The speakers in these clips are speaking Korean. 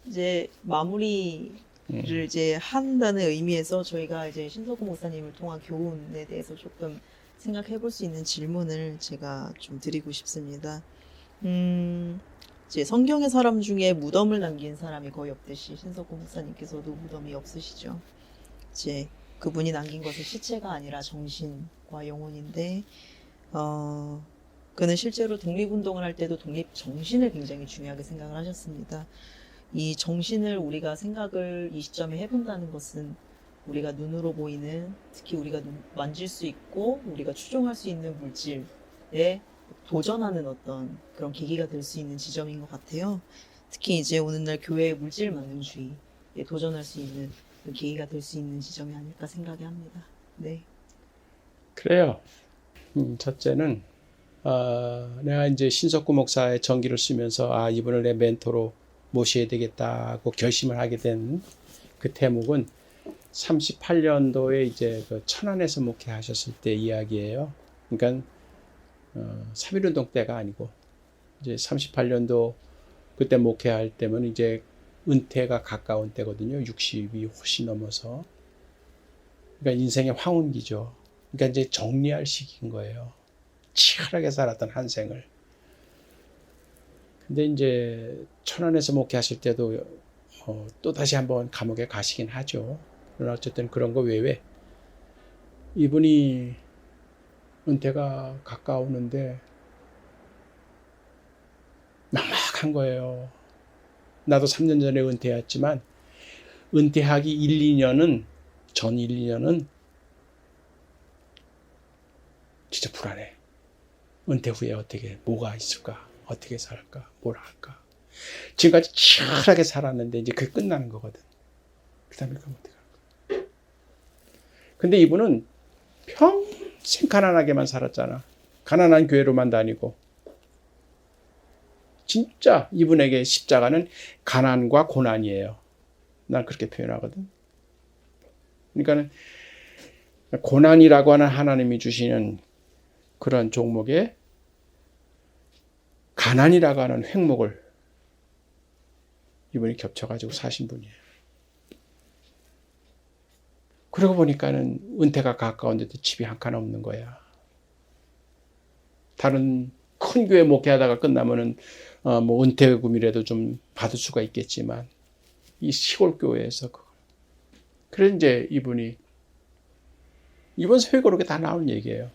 이제 마무리를 이제 한다는 의미에서 저희가 이제 신석구 목사님을 통한 교훈에 대해서 조금 생각해 볼 수 있는 질문을 제가 좀 드리고 싶습니다. 이제 성경의 사람 중에 무덤을 남긴 사람이 거의 없듯이 신석구 목사님께서도 무덤이 없으시죠. 이제 그분이 남긴 것은 시체가 아니라 정신과 영혼인데, 그는 실제로 독립운동을 할 때도 독립 정신을 굉장히 중요하게 생각을 하셨습니다. 이 정신을 우리가 생각을 이 시점에 해본다는 것은 우리가 눈으로 보이는, 특히 우리가 만질 수 있고 우리가 추종할 수 있는 물질에 도전하는 어떤 그런 계기가 될 수 있는 지점인 것 같아요. 특히 이제 오늘날 교회의 물질 만능주의에 도전할 수 있는 계기가 될 수 있는 지점이 아닐까 생각이 합니다. 네. 그래요. 첫째는 내가 이제 신석구 목사의 전기를 쓰면서 이분을 내 멘토로 모셔야 되겠다고 결심을 하게 된 그 대목은 38년도에 이제 그 천안에서 목회하셨을 때 이야기예요. 그러니까 3.1운동 때가 아니고 이제 38년도 그때 목회할 때면 이제 은퇴가 가까운 때거든요. 60이 훨씬 넘어서. 그러니까 인생의 황혼기죠. 그러니까 이제 정리할 시기인 거예요. 치열하게 살았던 한 생을. 근데 이제 천안에서 목회하실 때도 또 다시 한번 감옥에 가시긴 하죠. 그러나 어쨌든 그런 거 외에 이분이 은퇴가 가까우는데 막막한 거예요. 나도 3년 전에 은퇴했지만 은퇴하기 1, 2년은 전 1, 2년은 진짜 불안해. 은퇴 후에 어떻게 뭐가 있을까? 어떻게 살까? 뭘 할까? 지금까지 치열하게 살았는데 이제 그게 끝나는 거거든. 그 다음에 그럼 어떻게 할까? 근데 이분은 평생 가난하게만 살았잖아. 가난한 교회로만 다니고. 진짜 이분에게 십자가는 가난과 고난이에요. 난 그렇게 표현하거든. 그러니까는 고난이라고 하는 하나님이 주시는 그런 종목에 가난이라고 하는 횡목을 이분이 겹쳐가지고 사신 분이에요. 그러고 보니까는 은퇴가 가까운데도 집이 한 칸 없는 거야. 다른 큰 교회 목회하다가 끝나면은 뭐 은퇴금이라도 좀 받을 수가 있겠지만 이 시골 교회에서 그래서 이제 이분이 이번 세계고록에 다 나온 얘기예요.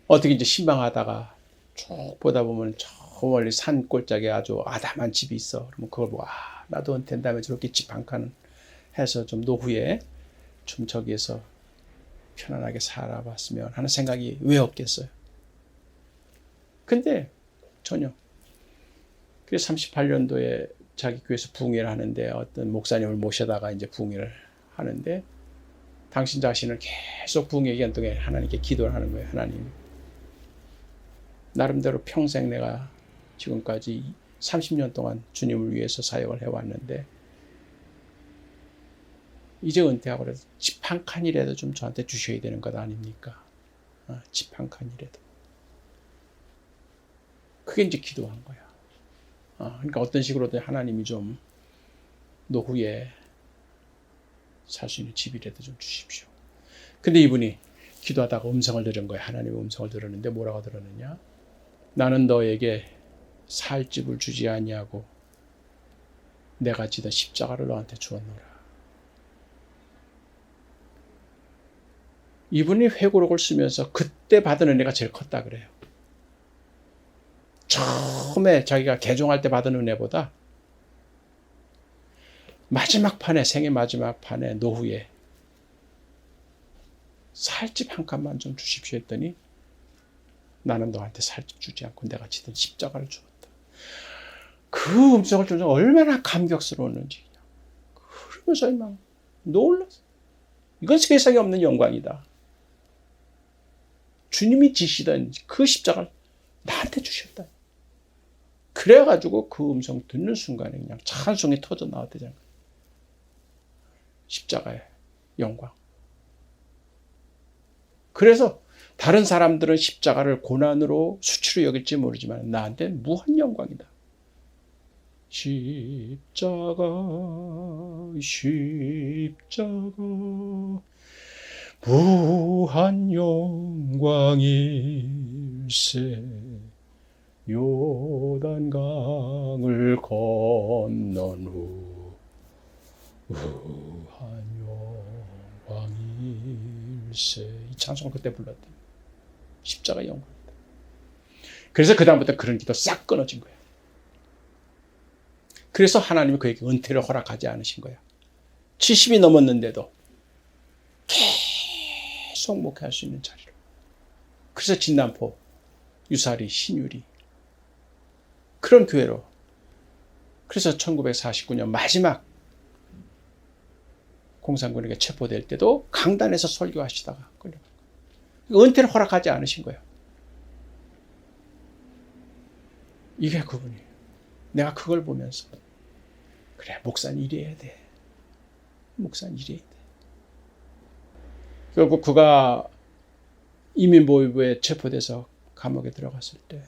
어떻게 이제 신방하다가 쭉 보다 보면 저 멀리 산 꼴짝에 아주 아담한 집이 있어. 그러면 그걸 보고 나도 은퇴한 다음에 저렇게 집 한 칸 해서 좀 노후에 좀 저기에서 편안하게 살아봤으면 하는 생각이 왜 없겠어요. 근데 전혀. 그래서 38년도에 자기 교회에서 부흥회를 하는데 어떤 목사님을 모셔다가 이제 부흥회를 하는데 당신 자신을 계속 부흥회 기간 동안에 하나님께 기도를 하는 거예요. 하나님, 나름대로 평생 내가 지금까지 30년 동안 주님을 위해서 사역을 해왔는데 이제 은퇴하고 그래서 집 한 칸이라도 좀 저한테 주셔야 되는 것 아닙니까? 집 한 칸이라도. 그게 이제 기도한 거야. 그러니까 어떤 식으로든 하나님이 좀 노후에 살 수 있는 집이라도 좀 주십시오. 근데 이분이 기도하다가 음성을 들은 거야. 하나님의 음성을 들었는데 뭐라고 들었느냐? 나는 너에게 살 집을 주지 아니하고 내가 지던 십자가를 너한테 주었노라. 이분이 회고록을 쓰면서 그때 받은 은혜가 제일 컸다 그래요. 처음에 자기가 개종할 때 받은 은혜보다 마지막 판에, 생애 마지막 판에 노후에 살집 한 칸만 좀 주십시오 했더니 나는 너한테 살집 주지 않고 내가 지던 십자가를 주었다. 그 음성을 들으면서 얼마나 감격스러웠는지 그러면서 막 놀랐어. 이건 세상에 없는 영광이다. 주님이 지시던 그 십자가를 나한테 주셨다. 그래가지고 그 음성 듣는 순간에 그냥 찬송이 터져 나왔대잖아. 십자가의 영광. 그래서 다른 사람들은 십자가를 고난으로 수치로 여길지 모르지만 나한테는 무한 영광이다. 십자가 무한 영광일세 요단강을 건넌 후 무한 영광일세 이 찬송을 그때 불렀대. 십자가 영광. 그래서 그 다음부터 그런 기도 싹 끊어진 거야. 그래서 하나님이 그에게 은퇴를 허락하지 않으신 거야. 70이 넘었는데도 계속 목회할 수 있는 자리로. 그래서 진남포, 유사리, 신유리 그런 교회로. 그래서 1949년 마지막 공산군에게 체포될 때도 강단에서 설교하시다가 끌려간 거예요. 은퇴를 허락하지 않으신 거예요. 이게 그분이에요. 내가 그걸 보면서 그래, 목사는 이래야 돼. 목사는 이래야 돼. 결국 그가 이민보호부에 체포돼서 감옥에 들어갔을 때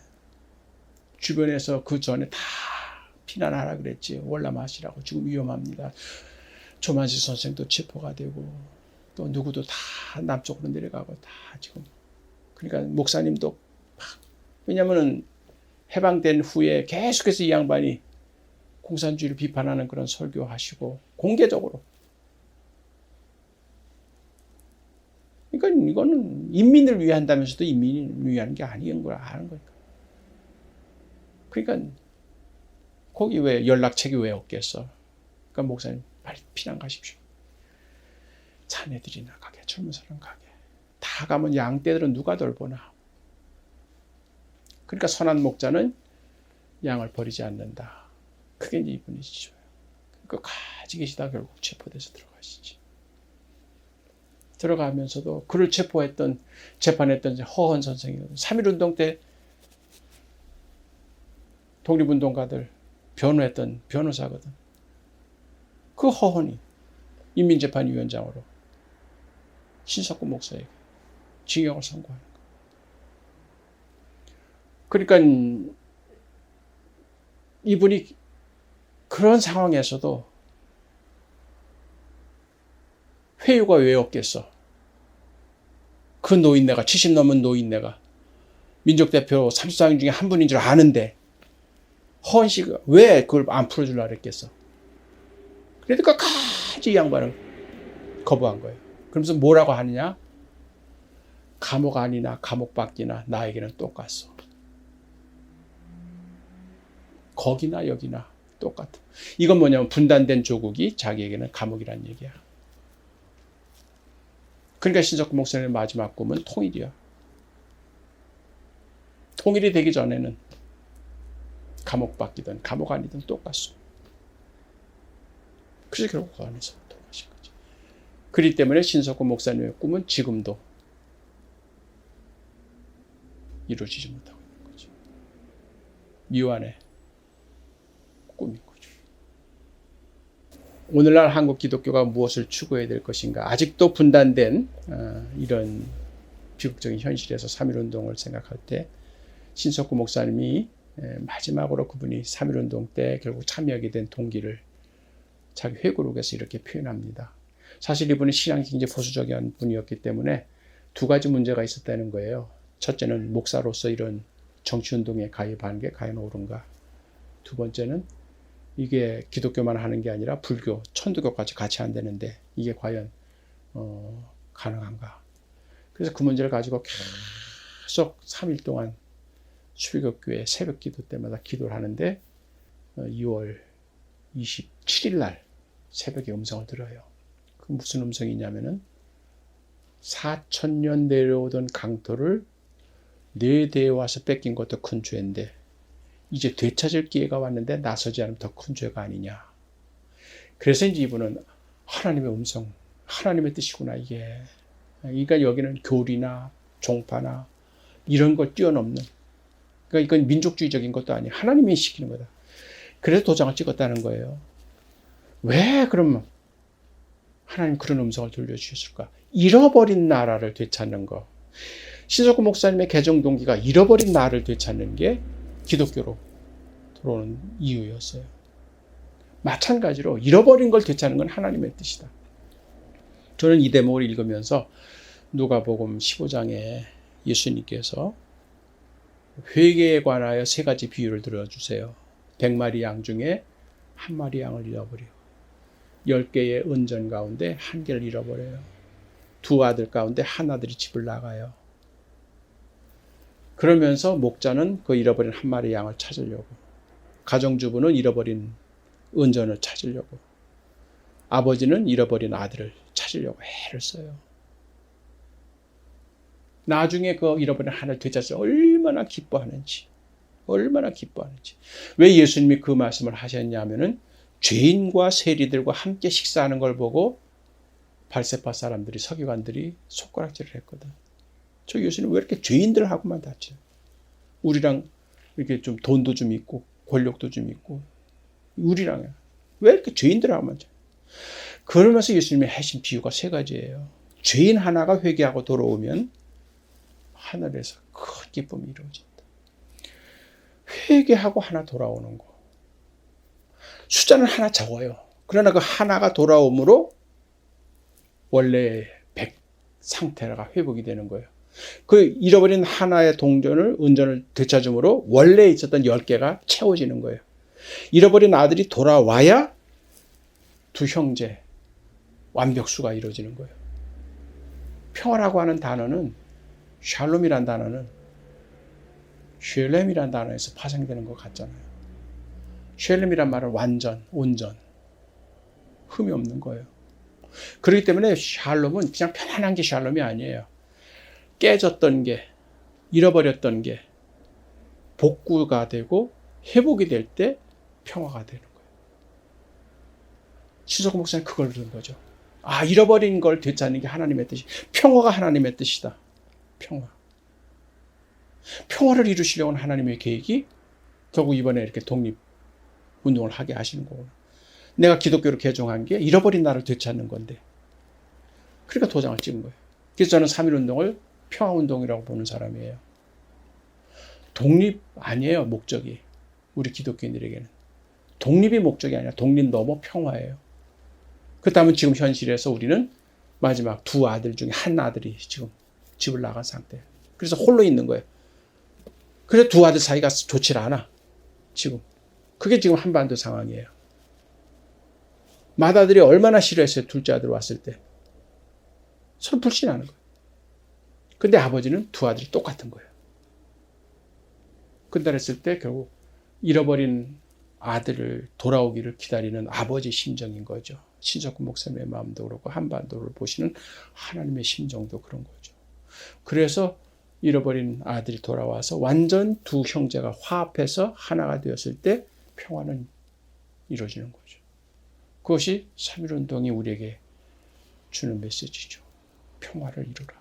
주변에서 그 전에 다 피난하라 그랬지. 월남하시라고. 지금 위험합니다. 조만식 선생도 체포가 되고 또 누구도 다 남쪽으로 내려가고 다 지금. 그러니까 목사님도 왜냐면은 해방된 후에 계속해서 이 양반이 공산주의를 비판하는 그런 설교하시고 공개적으로. 그러니까 이거는 인민을 위한다면서도 인민을 위하는 게 아닌 걸 아는 거니까. 그러니까 거기 왜 연락책이 왜 없겠어? 그러니까 목사님 빨리 피난 가십시오. 자네들이나 가게, 젊은 사람 가게. 다 가면 양떼들은 누가 돌보나. 그러니까 선한 목자는 양을 버리지 않는다. 그게 이제 이분이 지줘요. 끝까지 계시다 결국 체포돼서 들어가시지. 들어가면서도 그를 체포했던, 재판했던 허헌 선생이거든. 3.1운동 때 독립운동가들 변호했던 변호사거든. 그 허헌이 인민재판위원장으로 신석구 목사에게 징역을 선고하는 거야. 그러니까 이분이 그런 상황에서도 회유가 왜 없겠어? 그 노인네가 70 넘은 노인네가 민족대표 34명 중에 한 분인 줄 아는데 허헌 씨가 왜 그걸 안 풀어주려고 그랬겠어? 그러니까 끝까지 이 양반을 거부한 거예요. 그러면서 뭐라고 하느냐? 감옥 안이나 감옥 밖이나 나에게는 똑같소. 거기나 여기나 똑같아. 이건 뭐냐면 분단된 조국이 자기에게는 감옥이란 얘기야. 그러니까 신석구 목사님의 마지막 꿈은 통일이야. 통일이 되기 전에는 감옥 밖이든 감옥 안이든 똑같소. 그래서 결국 그 안에서 돌아가신 거지. 그렇기 때문에 신석구 목사님의 꿈은 지금도 이루어지지 못하고 있는 거죠. 미완의 꿈인 거죠. 오늘날 한국 기독교가 무엇을 추구해야 될 것인가? 아직도 분단된 이런 비극적인 현실에서 3.1운동을 생각할 때 신석구 목사님이 마지막으로 그분이 3.1운동 때 결국 참여하게 된 동기를 자기 회고록에서 이렇게 표현합니다. 사실 이분은 신앙이 굉장히 보수적인 분이었기 때문에 두 가지 문제가 있었다는 거예요. 첫째는 목사로서 이런 정치운동에 가입하는 게 과연 옳은가? 두 번째는 이게 기독교만 하는 게 아니라 불교, 천주교까지 같이 한다는데 이게 과연 가능한가? 그래서 그 문제를 가지고 계속 3일 동안 수비교교회 새벽 기도 때마다 기도를 하는데 2월 27일 날 새벽에 음성을 들어요. 그 무슨 음성이냐면은 4,000년 내려오던 강토를 4대에 와서 뺏긴 것도 큰 죄인데 이제 되찾을 기회가 왔는데 나서지 않으면 더 큰 죄가 아니냐. 그래서 이제 이분은 하나님의 음성, 하나님의 뜻이구나 이게. 그러니까 여기는 교리나 종파나 이런 걸 뛰어넘는, 그러니까 이건 민족주의적인 것도 아니야. 하나님이 시키는 거다. 그래서 도장을 찍었다는 거예요. 왜 그러면 하나님 그런 음성을 들려주셨을까? 잃어버린 나라를 되찾는 거. 신석구 목사님의 개정 동기가 잃어버린 나라를 되찾는 게 기독교로 들어오는 이유였어요. 마찬가지로 잃어버린 걸 되찾는 건 하나님의 뜻이다. 저는 이 대목을 읽으면서 누가복음 15장에 예수님께서 회개에 관하여 3가지 비유를 들어주세요. 100마리 양 중에 1마리 양을 잃어버리고 10개의 은전 가운데 1개를 잃어버려요. 2 아들 가운데 한 아들이 집을 나가요. 그러면서 목자는 그 잃어버린 1마리 양을 찾으려고, 가정주부는 잃어버린 은전을 찾으려고, 아버지는 잃어버린 아들을 찾으려고 애를 써요. 나중에 그 잃어버린 하나를 되찾아서 얼마나 기뻐하는지. 왜 예수님이 그 말씀을 하셨냐면은 죄인과 세리들과 함께 식사하는 걸 보고 발세파 사람들이, 서기관들이 손가락질을 했거든. 저 예수님 왜 이렇게 죄인들하고만 다쳐? 우리랑 이렇게 좀 돈도 좀 있고 권력도 좀 있고 우리랑 왜 이렇게 죄인들하고만 다쳐? 그러면서 예수님이 하신 비유가 3가지예요. 죄인 하나가 회개하고 돌아오면 하늘에서 큰 기쁨이 이루어진다. 회개하고 하나 돌아오는 거. 숫자는 하나 적어요. 그러나 그 하나가 돌아옴으로 원래 100 상태가 회복이 되는 거예요. 그 잃어버린 하나의 은전을 되찾음으로 원래 있었던 10개가 채워지는 거예요. 잃어버린 아들이 돌아와야 2 형제 완벽수가 이루어지는 거예요. 평화라고 하는 단어는, 샬롬이란 단어는 쉘렘이란 단어에서 파생되는 것 같잖아요. 쉘렘이란 말은 완전, 온전, 흠이 없는 거예요. 그렇기 때문에 샬롬은 그냥 편안한 게 샬롬이 아니에요. 깨졌던 게, 잃어버렸던 게 복구가 되고 회복이 될 때 평화가 되는 거예요. 신석구 목사님 그걸 들은 거죠. 아, 잃어버린 걸 되찾는 게 하나님의 뜻이, 평화가 하나님의 뜻이다. 평화를 이루시려고 하는 하나님의 계획이 결국 이번에 이렇게 독립운동을 하게 하시는 거구나. 내가 기독교로 개종한 게 잃어버린 나를 되찾는 건데. 그러니까 도장을 찍은 거예요. 그래서 저는 3.1운동을 평화운동이라고 보는 사람이에요. 독립 아니에요, 목적이. 우리 기독교인들에게는. 독립이 목적이 아니라 독립 넘어 평화예요. 그렇다면 지금 현실에서 우리는 마지막 2 아들 중에 한 아들이 지금 집을 나간 상태예요. 그래서 홀로 있는 거예요. 그래서 2 아들 사이가 좋지 않아. 지금. 그게 지금 한반도 상황이에요. 맏아들이 얼마나 싫어했어요. 둘째 아들 왔을 때. 서로 불신하는 거예요. 근데 아버지는 2 아들이 똑같은 거예요. 그랬을 때 결국 잃어버린 아들을 돌아오기를 기다리는 아버지 심정인 거죠. 신석구 목사님의 마음도 그렇고 한반도를 보시는 하나님의 심정도 그런 거죠. 그래서 잃어버린 아들이 돌아와서 완전 2 형제가 화합해서 하나가 되었을 때 평화는 이루어지는 거죠. 그것이 3.1운동이 우리에게 주는 메시지죠. 평화를 이루라.